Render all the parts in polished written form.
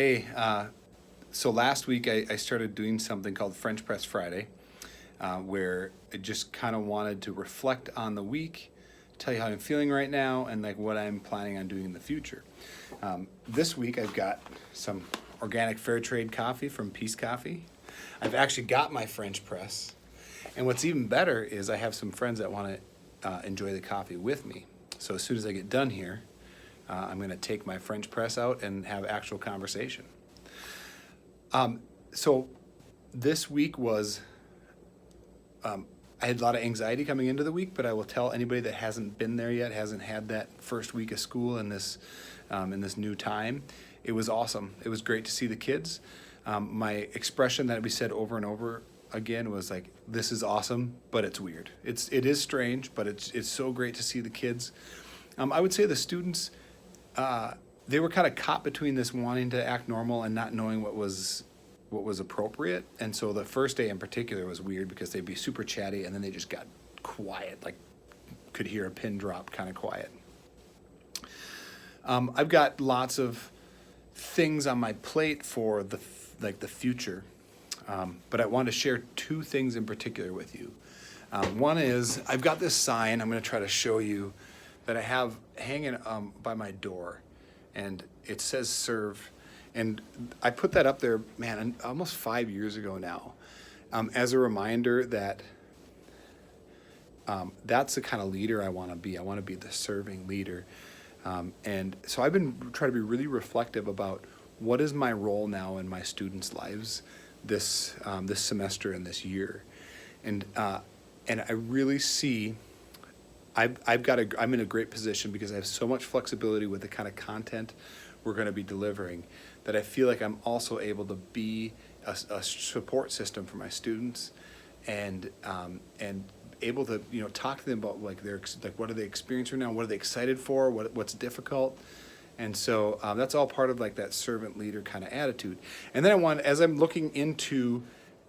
Hey, so last week I started doing something called French Press Friday, where I just kind of wanted to reflect on the week, tell you how I'm feeling right now, and like what I'm planning on doing in the future. This week I've got some organic fair trade coffee from Peace Coffee. I've actually got my French press, and what's even better is I have some friends that want to enjoy the coffee with me. So as soon as I get done here, I'm going to take my French press out and have actual conversation. So this week was, I had a lot of anxiety coming into the week, but I will tell anybody that hasn't been there yet, hasn't had that first week of school in this new time. It was awesome. It was great to see the kids. My expression that we said over and over again was like, "This is awesome, but it's weird. It is strange, but it's so great to see the kids." I would say the students, they were kind of caught between this wanting to act normal and not knowing what was appropriate. And so the first day in particular was weird because they'd be super chatty and then they just got quiet, like could hear a pin drop kind of quiet. I've got lots of things on my plate for the future, but I want to share two things in particular with you. One is I've got this sign I'm going to try to show you that I have hanging by my door, and it says serve. And I put that up there, man, almost 5 years ago now, as a reminder that that's the kind of leader I want to be. I want to be the serving leader. And so I've been trying to be really reflective about what is my role now in my students' lives this semester and this year. And I really see I'm in a great position because I have so much flexibility with the kind of content we're going to be delivering that I feel like I'm also able to be a support system for my students and able to talk to them about like what are they experiencing now, what are they excited for, what's difficult. And so that's all part of like that servant leader kind of attitude. And then as I'm looking into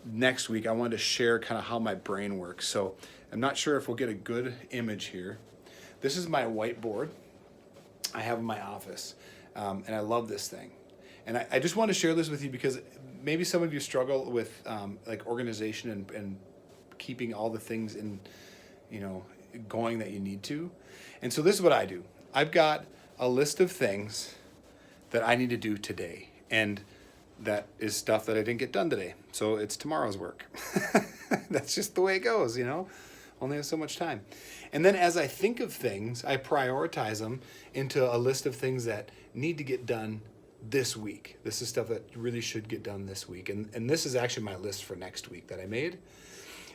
next week, I wanted to share kind of how my brain works. So I'm not sure if we'll get a good image here. This is my whiteboard I have in my office, and I love this thing. And I just want to share this with you because maybe some of you struggle with like organization and keeping all the things in, going that you need to. And so this is what I do. I've got a list of things that I need to do today, and that is stuff that I didn't get done today. So it's tomorrow's work. That's just the way it goes, Only have so much time. And then as I think of things, I prioritize them into a list of things that need to get done this week. This is stuff that really should get done this week. And this is actually my list for next week that I made.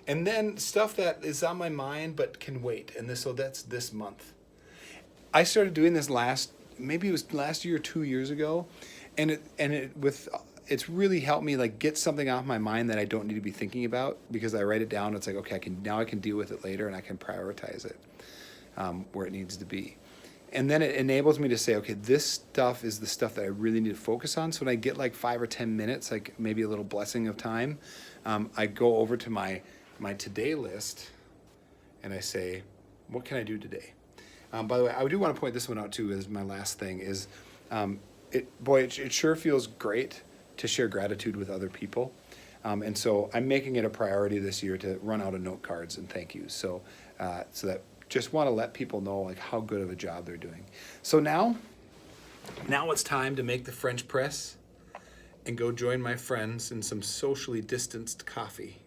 And then stuff that is on my mind but can wait. And that's this month. I started doing this maybe it was last year or 2 years ago. It's really helped me like get something off my mind that I don't need to be thinking about because I write it down. It's like, okay, I can deal with it later and I can prioritize it where it needs to be. And then it enables me to say, okay, this stuff is the stuff that I really need to focus on. So when I get like 5 or 10 minutes, like maybe a little blessing of time, I go over to my today list and I say, what can I do today? By the way, I do want to point this one out too as my last thing is, it sure feels great to share gratitude with other people. And so I'm making it a priority this year to run out of note cards and thank yous. So that just want to let people know like how good of a job they're doing. So now it's time to make the French press and go join my friends in some socially distanced coffee.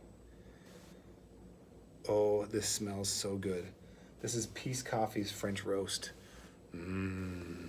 Oh, this smells so good. This is Peace Coffee's French roast. Mmm.